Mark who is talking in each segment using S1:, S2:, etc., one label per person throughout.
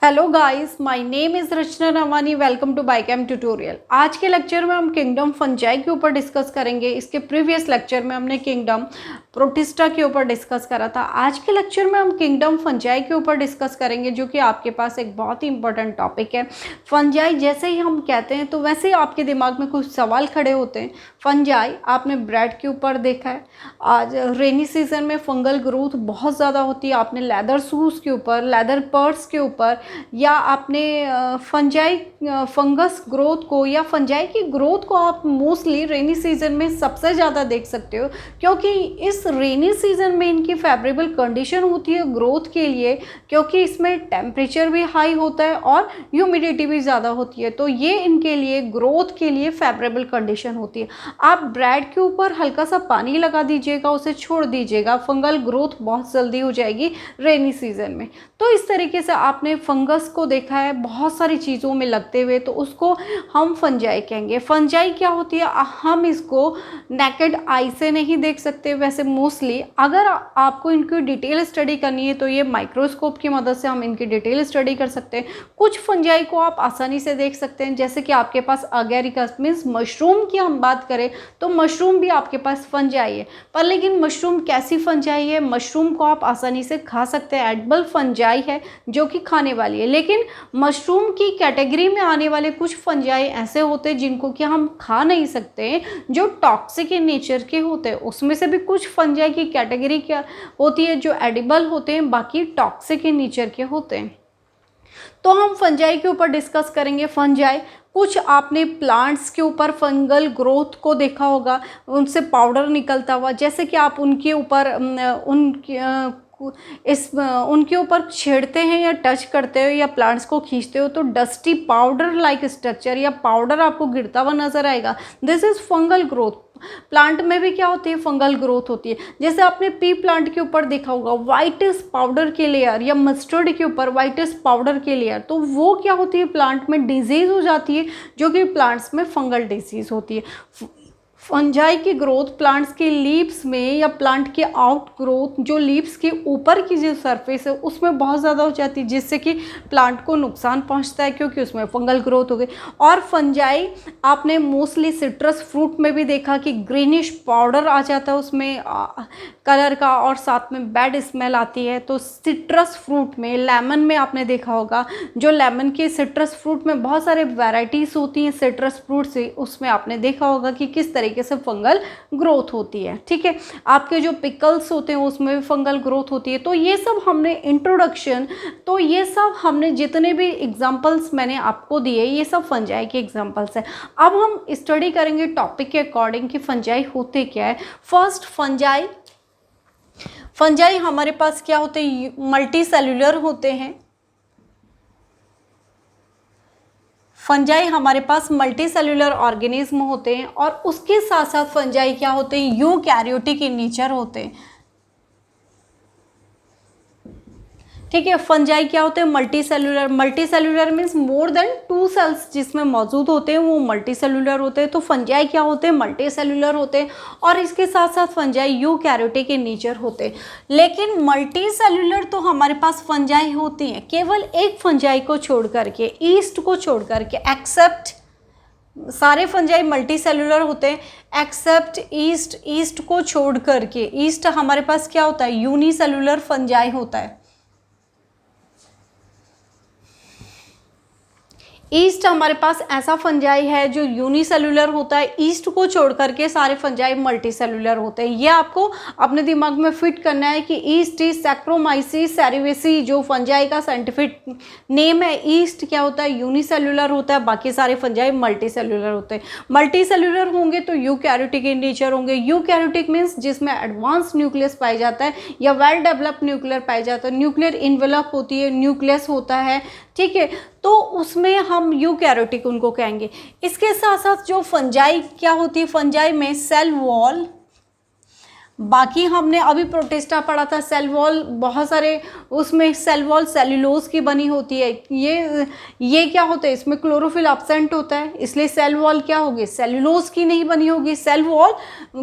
S1: Hello guys, my name is Rachna Rawani. Welcome to Bycam tutorial. आज के lecture में हम किंगडम फंजाई के ऊपर डिस्कस करेंगे। इसके प्रीवियस लेक्चर में हमने किंगडम प्रोटिस्टा के ऊपर डिस्कस करा था। आज के लेक्चर में हम किंगडम फंजाई के ऊपर डिस्कस करेंगे, जो कि आपके पास एक बहुत ही इंपॉर्टेंट टॉपिक है। फंजाई जैसे ही हम कहते हैं तो वैसे ही आपके दिमाग में कुछ सवाल खड़े होते हैं। फंजाई आपने ब्रेड के ऊपर देखा है। आज रेनी सीजन में फंगल ग्रोथ बहुत ज़्यादा होती है। आपने लेदर शूज़ के ऊपर, लेदर पर्स के ऊपर, या आपने फंजाई फंगस ग्रोथ को या फंजाई की ग्रोथ को आप मोस्टली रेनी सीजन में सबसे ज़्यादा देख सकते हो, क्योंकि इस रेनी सीजन में इनकी फेवरेबल कंडीशन होती है ग्रोथ के लिए, क्योंकि इसमें टेम्परेचर भी हाई होता है और ह्यूमिडिटी भी ज़्यादा होती है। तो ये इनके लिए ग्रोथ के लिए फेवरेबल कंडीशन होती है। आप ब्रेड के ऊपर हल्का सा पानी लगा दीजिएगा, उसे छोड़ दीजिएगा, फंगल ग्रोथ बहुत जल्दी हो जाएगी रेनी सीजन में। तो इस तरीके से आपने फंगस को देखा है बहुत सारी चीज़ों में लगते हुए, तो उसको हम फंजाई कहेंगे। फंजाई क्या होती है, हम इसको नेकेड आई से नहीं देख सकते। वैसे मोस्टली अगर आपको इनकी डिटेल स्टडी करनी है तो ये माइक्रोस्कोप की मदद से हम इनकी डिटेल स्टडी कर सकते हैं। कुछ फंजाई को आप आसानी से देख सकते हैं, जैसे कि आपके पास अगेरिकस मीन्स मशरूम की हम बात करें तो मशरूम भी आपके पास फंजाई है। पर लेकिन मशरूम कैसी फंजाई है, मशरूम को आप आसानी से खा सकते हैं, एडिबल फंजाई है जो कि खाने वाली है। लेकिन मशरूम की कैटेगरी में आने वाले कुछ फंजाई ऐसे होते हैं जिनको कि हम खा नहीं सकते, जो टॉक्सिक इन नेचर के होते हैं। उसमें से भी कुछ फंजाई की कैटेगरी क्या होती है जो एडिबल होते हैं, बाकी टॉक्सिक इन नेचर के होते हैं। तो हम फंजाई के ऊपर डिस्कस करेंगे। फंजाई कुछ आपने प्लांट्स के ऊपर फंगल ग्रोथ को देखा होगा, उनसे पाउडर निकलता हुआ, जैसे कि आप उनके ऊपर उनके ऊपर छेड़ते हैं या टच करते हो या प्लांट्स को खींचते हो तो डस्टी पाउडर लाइक स्ट्रक्चर या पाउडर आपको गिरता हुआ नजर आएगा। This is fungal growth. Plant में भी क्या होती है, फंगल ग्रोथ होती है। जैसे आपने पी प्लांट के ऊपर देखा होगा वाइटेस्ट पाउडर के लेयर, या मस्टर्ड के ऊपर वाइटेस्ट पाउडर के लेयर, तो वो क्या होती है, प्लांट में डिजीज हो जाती है, जो कि प्लांट्स में फंगल डिजीज होती है। फंजाई की ग्रोथ प्लांट्स के लीव्स में या प्लांट के आउट ग्रोथ, जो लीव्स के ऊपर की जो सरफेस है उसमें बहुत ज़्यादा हो जाती है, जिससे कि प्लांट को नुकसान पहुंचता है, क्योंकि उसमें फंगल ग्रोथ हो गई। और फंजाई आपने मोस्टली सिट्रस फ्रूट में भी देखा कि ग्रीनिश पाउडर आ जाता है उसमें कलर का, और साथ में बैड स्मेल आती है। तो सिट्रस फ्रूट में, लेमन में आपने देखा होगा, जो लेमन के सिट्रस फ्रूट में बहुत सारे वेराइटीज़ होती हैं सिट्रस फ्रूट से, उसमें आपने देखा होगा कि किस तरीके से फंगल ग्रोथ होती है। ठीक है, आपके जो पिकल्स होते हैं उसमें भी फंगल ग्रोथ होती है। तो ये सब हमने इंट्रोडक्शन, तो ये सब हमने जितने भी एग्जांपल्स मैंने आपको दिए, ये सब फंजाई के एग्जांपल्स हैं। अब हम स्टडी करेंगे टॉपिक के अकॉर्डिंग कि फंजाई होते क्या है। फर्स्ट, फंजाई हमारे पास क्या होते हैं, मल्टी सेल्यूलर होते हैं। फंजाई हमारे पास मल्टी सेल्यूलर ऑर्गेनिज्म होते हैं, और उसके साथ साथ फंजाई क्या होते हैं, यूकैरियोटिक इन नेचर होते हैं। ठीक है, फंजाई क्या होते हैं, multi cellular means more than 2 cells जिसमें मौजूद होते हैं वो मल्टी सेल्यूलर होते हैं। तो फंजाई क्या होते हैं, मल्टी सेल्यूलर होते हैं, और इसके साथ साथ फंजाई यूकैरियोटिक इन नेचर होते हैं। लेकिन मल्टी सेल्यूलर तो हमारे पास फंजाई होती हैं, केवल एक फंजाई को छोड़ करके, ईस्ट को छोड़ करके, एक्सेप्ट सारे फंजाई मल्टी सेल्यूलर होते हैं एक्सेप्ट ईस्ट को छोड़ करके। ईस्ट हमारे पास क्या होता है, यूनिसेल्यूलर फंजाई होता है। ईस्ट हमारे पास ऐसा फंजाई है जो यूनिसेल्यूलर होता है, ईस्ट को छोड़ करके सारे फंजाई मल्टी सेल्यूलर होते हैं। ये आपको अपने दिमाग में फिट करना है कि ईस्ट इज सैक्रोमाइसीस सेरिवेसी, जो फंजाई का साइंटिफिक नेम है। ईस्ट क्या होता है, यूनिसेल्यूलर होता है, बाकी सारे फंजाई मल्टी सेल्यूलर होते हैं। मल्टी सेल्यूलर होंगे तो यूकैरियोटिक इन नेचर होंगे। यूकैरियोटिक मीन्स जिसमें एडवांस न्यूक्लियस पाया जाता है या वेल डेवलप्ड न्यूक्लियर पाया जाता है, न्यूक्लियर इन्वेलप होती है, न्यूक्लियस होता है। ठीक है, तो उसमें हम यूकैरियोटिक उनको कहेंगे। इसके साथ साथ जो फंजाई क्या होती है, फंजाई में सेल वॉल, बाकी हमने अभी प्रोटिस्टा पढ़ा था, सेल वॉल बहुत सारे, उसमें सेल वॉल सेल्यूलोज की बनी होती है। ये क्या होता है, इसमें क्लोरोफिल एब्सेंट होता है, इसलिए सेल वॉल क्या होगी, सेल्यूलोज की नहीं बनी होगी। सेल वॉल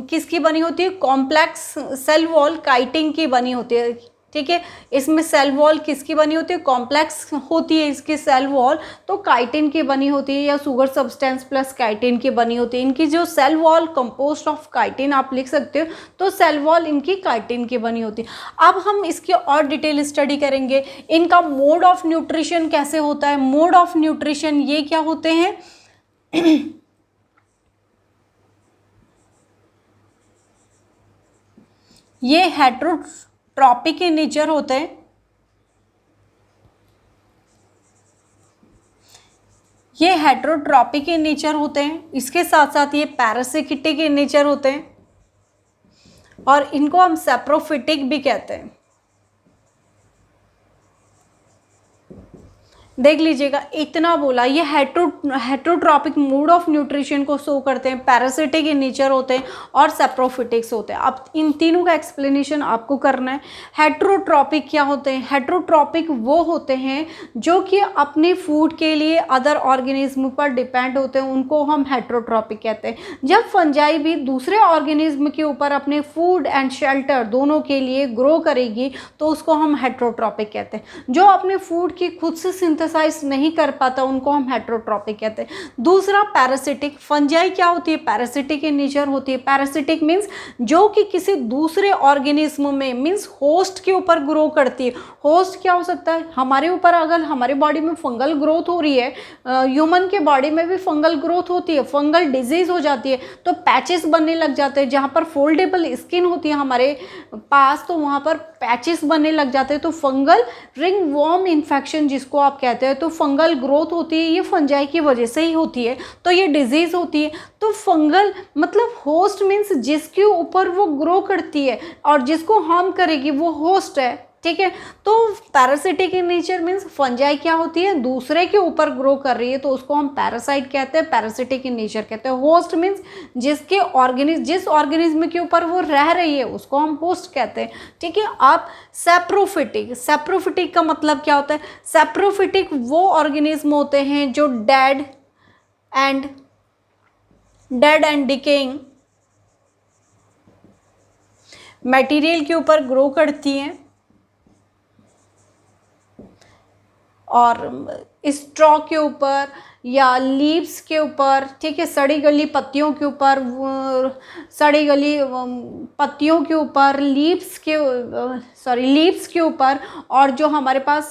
S1: किसकी बनी होती है, कॉम्प्लेक्स सेल वॉल काइटिन की बनी होती है। ठीक है। इसमें सेल वॉल किसकी बनी होती है, कॉम्प्लेक्स होती है इसकी सेल वॉल, तो काइटिन की बनी होती है या शुगर सब्सटेंस प्लस काइटिन की बनी होती है। इनकी जो cell wall composed of chitin आप लिख सकते हो, तो सेल वॉल इनकी काइटिन की बनी होती है। अब हम इसकी और डिटेल स्टडी करेंगे। इनका मोड ऑफ न्यूट्रिशन कैसे होता है, मोड ऑफ न्यूट्रिशन ये क्या होते हैं ये हेट्रोट्रॉपिक इन नेचर होते हैं, ये हेट्रोट्रॉपिक इन नेचर होते हैं। इसके साथ साथ ये पैरासिटिक इन नेचर होते हैं और इनको हम सैप्रोफिटिक भी कहते हैं। देख लीजिएगा, इतना बोला, ये हेट्रोट्रॉपिक मोड ऑफ न्यूट्रिशन को शो करते हैं, पैरासिटिक इन नेचर होते हैं और सैप्रोफिटिक्स होते हैं। अब इन तीनों का एक्सप्लेनेशन आपको करना है। हेट्रोट्रॉपिक क्या होते हैं, हेट्रोट्रॉपिक वो होते हैं जो कि अपने फूड के लिए अदर ऑर्गेनिज्म पर डिपेंड होते हैं, उनको हम हेट्रोट्रॉपिक कहते हैं। जब फंजाई भी दूसरे ऑर्गेनिज्म के ऊपर अपने फूड एंड शेल्टर दोनों के लिए ग्रो करेगी तो उसको हम हेट्रोट्रॉपिक कहते हैं। जो अपने फूड की खुद से सिंथेसाइज नहीं कर पाता उनको हम हेट्रोट्रॉपिक कहते हैं। दूसरा पैरासिटिक, फंजाई क्या होती है, पैरासिटिक इन नेचर होती है। पैरासिटिक मीन्स जो कि किसी दूसरे ऑर्गेनिज्म में, मीन्स होस्ट के ऊपर ग्रो करती है। होस्ट क्या हो सकता है, हमारे ऊपर अगर हमारे बॉडी में फंगल ग्रोथ हो रही है, ह्यूमन के बॉडी में भी फंगल ग्रोथ होती है, फंगल डिजीज हो जाती है तो पैचेस बनने लग जाते हैं। जहाँ पर फोल्डेबल स्किन होती है हमारे पास तो वहाँ पर पैचेस बनने लग जाते हैं, तो फंगल रिंग वॉर्म इन्फेक्शन जिसको आप कहते हैं, तो फंगल ग्रोथ होती है, ये फंजाई की वजह से ही होती है, तो ये डिजीज होती है। तो फंगल मतलब होस्ट मीन्स जिसके ऊपर वो ग्रो करती है और जिसको हार्म करेगी वो होस्ट है, ठीक है। तो parasitic in nature means fungi क्या होती है, दूसरे के ऊपर ग्रो कर रही है तो उसको हम पैरासाइट कहते हैं, पैरासिटिक इन नेचर कहते हैं। होस्ट मीन्स जिस ऑर्गेनिज्म के ऊपर वो रह रही है उसको हम होस्ट कहते हैं, ठीक है। आप सैप्रोफिटिक का मतलब क्या होता है, सैप्रोफिटिक वो ऑर्गेनिज्म होते हैं जो डेड एंड डिकेइंग मटेरियल के ऊपर ग्रो करती हैं और स्ट्रॉ के ऊपर या लीव्स के ऊपर, ठीक है, सड़ी गली पत्तियों के ऊपर, सड़ी गली पत्तियों के ऊपर, लीव्स के ऊपर, और जो हमारे पास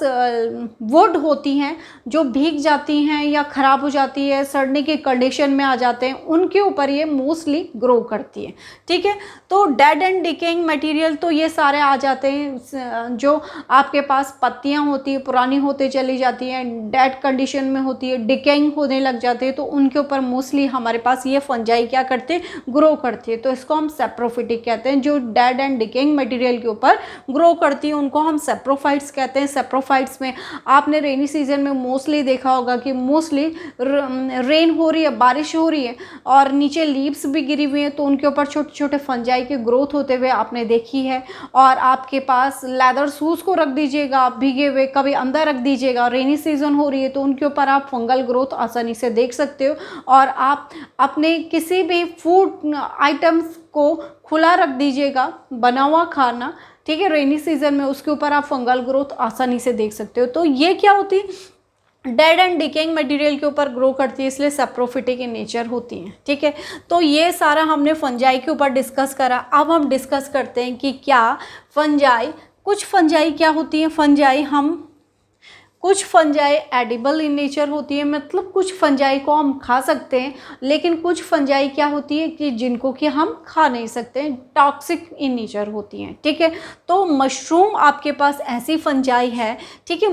S1: वुड होती हैं जो भीग जाती हैं या ख़राब हो जाती है, सड़ने की कंडीशन में आ जाते हैं, उनके ऊपर ये मोस्टली ग्रो करती है, ठीक है। तो डेड एंड डिकेइंग मटेरियल तो ये सारे आ जाते हैं, जो आपके पास पत्तियाँ होती हैं पुरानी होते चली जाती हैं, डेड कंडीशन में होती है, डिकेइंग होने लग जाते हैं, तो उनके ऊपर मोस्टली हमारे पास ये फंजाई क्या करते हैं, ग्रो करती है। तो इसको हम सैप्रोफिटिक कहते हैं। जो डेड एंड डिकेइंग मटेरियल के ऊपर ग्रो करती है उनको हम सैप्रोफाइट्स कहते हैं। सैप्रोफाइट्स में आपने रेनी सीजन में मोस्टली देखा होगा कि मोस्टली रेन हो रही है, बारिश हो रही है और नीचे लीव्स भी गिरी हुई हैं, तो उनके ऊपर छोटे छोटे फंजाई के ग्रोथ होते हुए आपने देखी है। और आपके पास लेदर शूज़ को रख दीजिएगा आप भीगे हुए, कभी अंदर रख दीजिएगा, रेनी सीजन हो रही है तो उनके ऊपर आप फंगल ग्रोथ आसानी से देख सकते हो। और आप अपने किसी भी फूड आइटम्स को खुला रख दीजिएगा, बना हुआ खाना, ठीक है, रेनी सीजन में, उसके ऊपर आप फंगल ग्रोथ आसानी से देख सकते हो। तो ये क्या होती है, डेड एंड डिकेइंग मटेरियल के ऊपर ग्रो करती है, इसलिए सैप्रोफिटिक इन नेचर होती हैं, ठीक है। तो ये सारा हमने फंजाई के ऊपर डिस्कस करा। अब हम डिस्कस करते हैं कि क्या फंजाई, कुछ फंजाई क्या होती हैं, कुछ फंजाई एडिबल इन नेचर होती है, मतलब कुछ फंजाई को हम खा सकते हैं, लेकिन कुछ फंजाई क्या होती है कि जिनको कि हम खा नहीं सकते हैं, टॉक्सिक इन नेचर होती हैं, ठीक है। तो मशरूम आपके पास ऐसी फंजाई है, ठीक है।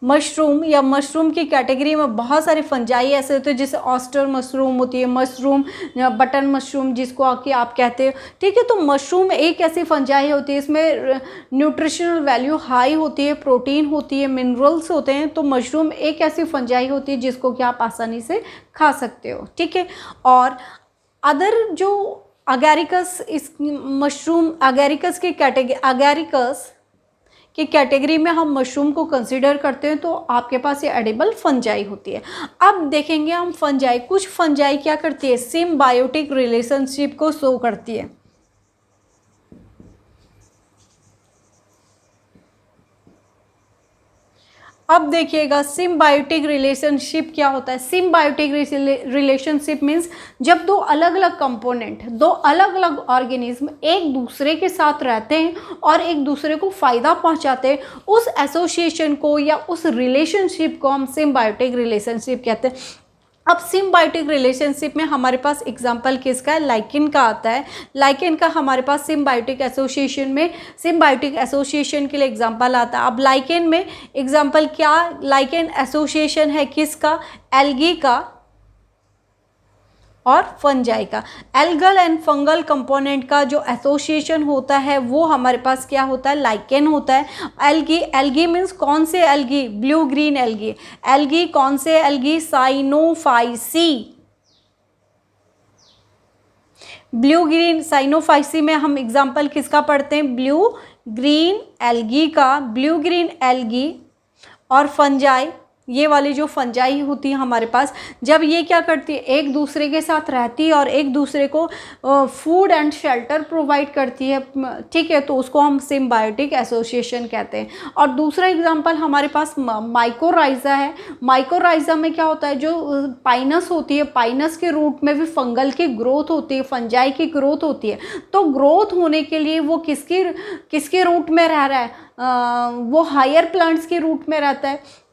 S1: मशरूम की कैटेगरी में बहुत सारे फंजाई ऐसे होते हैं, जैसे ऑस्टर मशरूम होती है, बटन मशरूम जिसको आप कहते हो, ठीक है। तो मशरूम एक ऐसी फंजाई होती है, इसमें न्यूट्रिशनल वैल्यू हाई होती है, प्रोटीन होती है, मिनरल्स होते हैं। तो मशरूम एक ऐसी फंजाई होती है जिसको कि आप आसानी से खा सकते हो, ठीक है। और अदर जो अगैरिकस, इस मशरूम अगैरिकस की कैटेगरी में हम मशरूम को कंसीडर करते हैं, तो आपके पास ये एडिबल फंजाई होती है। अब देखेंगे हम फंजाई, कुछ फंजाई क्या करती है, सिम्बायोटिक रिलेशनशिप को शो करती है। अब देखिएगा सिम्बायोटिक रिलेशनशिप क्या होता है। सिम्बायोटिक रिलेशनशिप मीन्स जब दो अलग अलग कंपोनेंट, दो अलग अलग ऑर्गेनिज्म एक दूसरे के साथ रहते हैं और एक दूसरे को फ़ायदा पहुंचाते हैं, उस एसोसिएशन को या उस रिलेशनशिप को हम सिम्बायोटिक रिलेशनशिप कहते हैं। अब सिम्बायोटिक रिलेशनशिप में हमारे पास एग्जांपल किसका है, लाइकेन का आता है। लाइकेन का हमारे पास सिम्बायोटिक एसोसिएशन में, सिम्बायोटिक एसोसिएशन के लिए एग्जांपल आता है। अब लाइकेन में एग्जांपल क्या, लाइकेन एसोसिएशन है किसका, एल्गी का और फंजाई का। एल्गल एंड फंगल कंपोनेंट का जो एसोसिएशन होता है वो हमारे पास क्या होता है, लाइकेन होता है। एल्गी, एल्गी मीन्स कौन से algae, blue green algae. Algae कौन से algae, Cyanophyceae. Blue green Cyanophyceae में हम एग्जांपल किसका पढ़ते हैं, ब्लू ग्रीन एल्गी का, ब्लू ग्रीन एल्गी। और फंजाई, ये वाली जो फंजाई होती है हमारे पास, जब ये क्या करती है, एक दूसरे के साथ रहती है और एक दूसरे को फूड एंड शेल्टर प्रोवाइड करती है, ठीक है, तो उसको हम सिम्बायोटिक एसोसिएशन कहते हैं। और दूसरा एग्जांपल हमारे पास माइकोराइजा है। माइकोराइजा में क्या होता है, जो पाइनस होती है, पाइनस के रूट में भी फंगल की ग्रोथ होती है, फंजाई की ग्रोथ होती है। तो ग्रोथ होने के लिए वो किसके रूट में रह रहा है, वो हायर प्लांट्स के रूट में रहता है।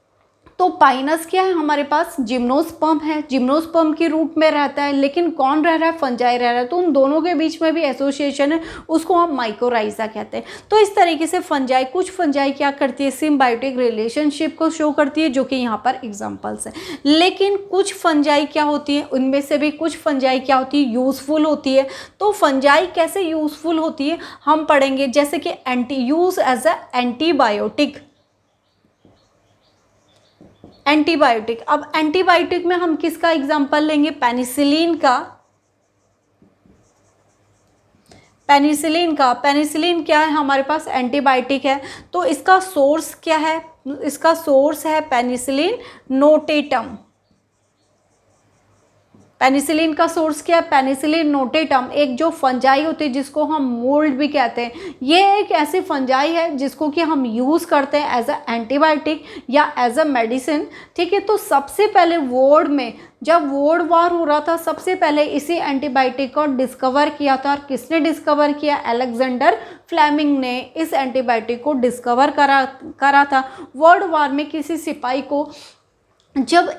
S1: तो पाइनस क्या है हमारे पास, जिम्नोस्पर्म है, जिम्नोस्पर्म की रूट में रहता है, लेकिन कौन रह रहा है, फंजाई रह रहा है। तो उन दोनों के बीच में भी एसोसिएशन है, उसको हम माइकोराइजा कहते हैं। तो इस तरीके से फंजाई, कुछ फंजाई क्या करती है, सिम्बायोटिक रिलेशनशिप को शो करती है, जो कि यहाँ पर एग्जांपल्स है। लेकिन कुछ फंजाई क्या होती है, उनमें से भी कुछ फंजाई क्या होती है, यूजफुल होती है। तो फंजाई कैसे यूजफुल होती है हम पढ़ेंगे, जैसे कि use as a antibiotic. Antibiotic, अब एंटीबायोटिक में हम किसका एग्जांपल लेंगे, पेनिसिलिन का। पेनिसिलिन का, पेनिसिलिन क्या है हमारे पास, एंटीबायोटिक है। तो इसका सोर्स क्या है, इसका सोर्स है पेनिसिलिन नोटेटम। पेनिसिलिन का सोर्स क्या है, पेनिसिलिन नोटेटम, एक जो फंजाई होती है जिसको हम मोल्ड भी कहते हैं। ये एक ऐसी फंजाई है जिसको कि हम यूज़ करते हैं एज अ एंटीबायोटिक या एज अ मेडिसिन, ठीक है। तो सबसे पहले वर्ल्ड में जब वर्ल्ड वॉर हो रहा था, सबसे पहले इसी एंटीबायोटिक को डिस्कवर किया था। और किसने डिस्कवर किया, अलेक्जेंडर फ्लेमिंग ने इस एंटीबायोटिक को डिस्कवर करा था। वर्ल्ड वॉर में किसी सिपाही को जब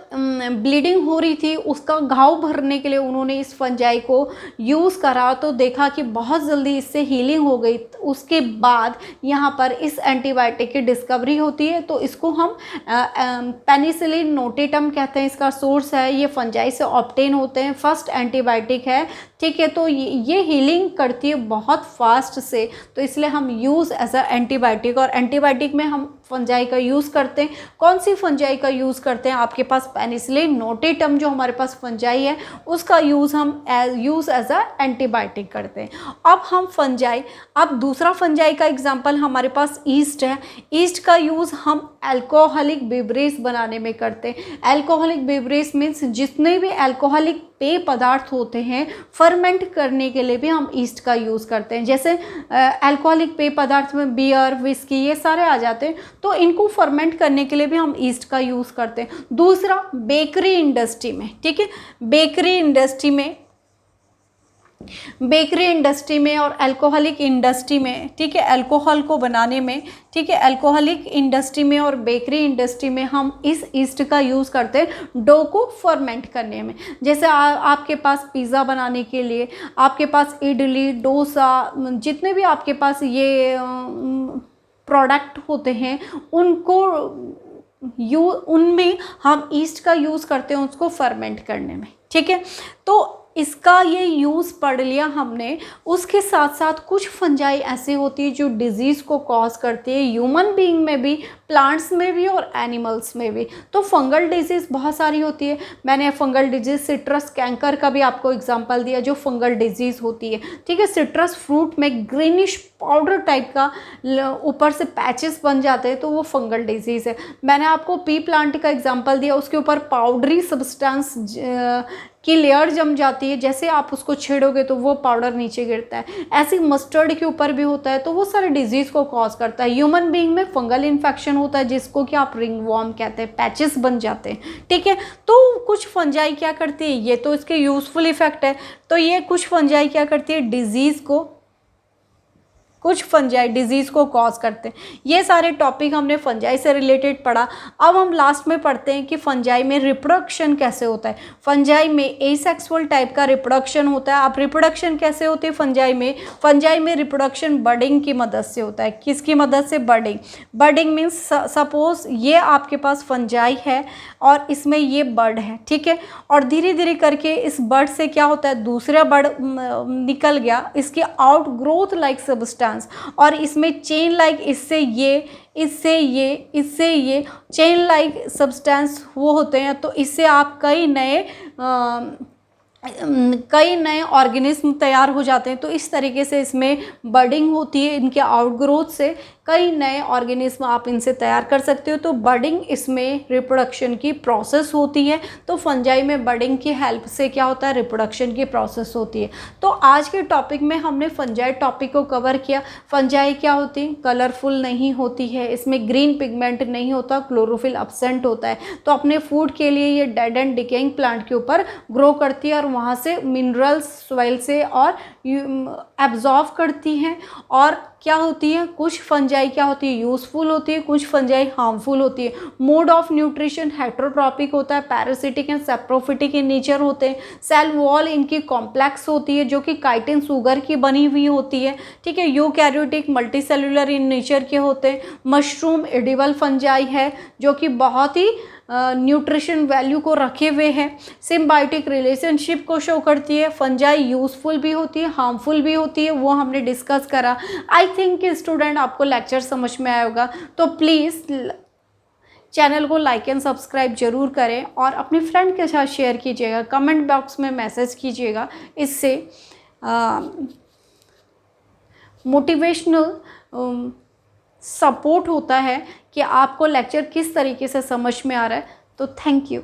S1: ब्लीडिंग हो रही थी, उसका घाव भरने के लिए उन्होंने इस फंजाई को यूज़ करा, तो देखा कि बहुत जल्दी इससे हीलिंग हो गई। उसके बाद यहाँ पर इस एंटीबायोटिक की डिस्कवरी होती है, तो इसको हम पेनिसिलिन नोटेटम कहते हैं। इसका सोर्स है, ये फंजाई से ऑब्टेन होते हैं, फर्स्ट एंटीबायोटिक है, ठीक है। तो ये हीलिंग करती है बहुत फास्ट से, तो इसलिए हम यूज़ एज अ एंटीबायोटिक। और एंटीबायोटिक में हम फंजाई का यूज़ करते हैं। कौन सी फंजाई का यूज़ करते हैं, आपके पास पेनिसिलिन नोटेटम जो हमारे पास फंजाई है, उसका यूज़ हम यूज़ एज अ एंटीबायोटिक करते हैं। अब हम फंजाई, अब दूसरा फंजाई का एग्जांपल हमारे पास ईस्ट है। ईस्ट का यूज़ हम अल्कोहलिक बेवरेज बनाने में करते हैं। अल्कोहलिक बेवरेज मीन्स जितने भी अल्कोहलिक पेय पदार्थ होते हैं, फर्मेंट करने के लिए भी हम ईस्ट का यूज़ करते हैं। जैसे अल्कोहलिक पेय पदार्थ में बियर, विस्की, ये सारे आ जाते हैं, तो इनको फर्मेंट करने के लिए भी हम ईस्ट का यूज़ करते हैं। दूसरा बेकरी इंडस्ट्री में, ठीक है, बेकरी इंडस्ट्री में और अल्कोहलिक इंडस्ट्री में, ठीक है, अल्कोहल को बनाने में, ठीक है, अल्कोहलिक इंडस्ट्री में और बेकरी इंडस्ट्री में हम इस ईस्ट का यूज़ करते हैं डो को फर्मेंट करने में। जैसे आपके पास पिज़्ज़ा बनाने के लिए, आपके पास इडली, डोसा, जितने भी आपके पास ये प्रोडक्ट होते हैं, उनमें हम ईस्ट का यूज़ करते हैं उसको फर्मेंट करने में, ठीक है। तो इसका ये यूज़ पढ़ लिया हमने। उसके साथ साथ कुछ फंजाई ऐसी होती है जो डिजीज़ को कॉज करती है, ह्यूमन बीइंग में भी, प्लांट्स में भी और एनिमल्स में भी। तो फंगल डिजीज़ बहुत सारी होती है। मैंने फंगल डिजीज़ सिट्रस कैंकर का भी आपको एग्जांपल दिया, जो फंगल डिजीज़ होती है, ठीक है। सिट्रस फ्रूट में ग्रीनिश पाउडर टाइप का ऊपर से पैचेस बन जाते हैं, तो वो फंगल डिजीज़ है। मैंने आपको पी प्लांट का एग्जांपल दिया, उसके ऊपर पाउडरी सब्सटेंस की लेयर जम जाती है, जैसे आप उसको छेड़ोगे तो वो पाउडर नीचे गिरता है। ऐसे मस्टर्ड के ऊपर भी होता है, तो वो सारे डिजीज़ को कॉज करता है। ह्यूमन बीइंग में फंगल इन्फेक्शन होता है, जिसको कि आप रिंगवॉर्म कहते हैं, पैचेस बन जाते हैं, ठीक है। तो कुछ फंजाई क्या करती है, ये तो इसके यूजफुल इफेक्ट है, तो ये कुछ फंजाई क्या करती है, कुछ फंजाई डिजीज़ को कॉज करते हैं। ये सारे टॉपिक हमने फंजाई से रिलेटेड पढ़ा। अब हम लास्ट में पढ़ते हैं कि फंजाई में रिप्रोडक्शन कैसे होता है। फंजाई में एसेक्सुअल टाइप का रिप्रोडक्शन होता है। अब रिप्रोडक्शन कैसे होती है फंजाई में रिप्रोडक्शन बर्डिंग की मदद से होता है। किसकी मदद से? बर्डिंग मीन्स सपोज ये आपके पास फंजाई है और इसमें ये बर्ड है, ठीक है, और धीरे धीरे करके इस बर्ड से क्या होता है, दूसरा बर्ड निकल गया, इसकी आउट ग्रोथ लाइक सब्सटेंस, और इसमें चेन लाइक इससे ये चेन लाइक सब्सटेंस वो होते हैं। तो इससे आप कई नए ऑर्गेनिज्म तैयार हो जाते हैं। तो इस तरीके से इसमें बर्डिंग होती है, इनके आउटग्रोथ से कई नए ऑर्गेनिज्म आप इनसे तैयार कर सकते हो। तो बर्डिंग इसमें रिप्रोडक्शन की प्रोसेस होती है। तो फंजाई में बर्डिंग की हेल्प से क्या होता है, रिप्रोडक्शन की प्रोसेस होती है। तो आज के टॉपिक में हमने फंजाई टॉपिक को कवर किया। फंजाई क्या होती है, कलरफुल नहीं होती है, इसमें ग्रीन पिगमेंट नहीं होता, क्लोरोफिल एब्सेंट होता है। तो अपने फूड के लिए ये डेड एंड डिकेइंग प्लांट के ऊपर ग्रो करती है और वहाँ से मिनरल्स सॉइल से और एब्जॉर्व करती हैं। और क्या होती है, कुछ फंजाई क्या होती है, यूज़फुल होती है, कुछ फंजाई हार्मफुल होती है। मोड ऑफ न्यूट्रिशन हेट्रोट्रॉपिक होता है, parasitic and saprophytic in nature होते हैं। सेल वॉल इनकी कॉम्प्लेक्स होती है, जो कि काइटिन सुगर की बनी हुई होती है, ठीक है। यूकैरियोटिक मल्टीसेलुलर इन नेचर के होते हैं। मशरूम एडिबल फंजाई है, जो कि बहुत ही न्यूट्रिशन वैल्यू को रखे हुए हैं। सिम्बायोटिक रिलेशनशिप को शो करती है। फंजाई यूज़फुल भी होती है, हार्मफुल भी होती है, वो हमने डिस्कस करा। आई थिंक स्टूडेंट आपको लेक्चर समझ में आया होगा। तो प्लीज़ चैनल को लाइक एंड सब्सक्राइब जरूर करें और अपने फ्रेंड के साथ शेयर कीजिएगा, कमेंट बॉक्स में मैसेज कीजिएगा। इससे मोटिवेशनल सपोर्ट होता है कि आपको लेक्चर किस तरीके से समझ में आ रहा है। तो थैंक यू।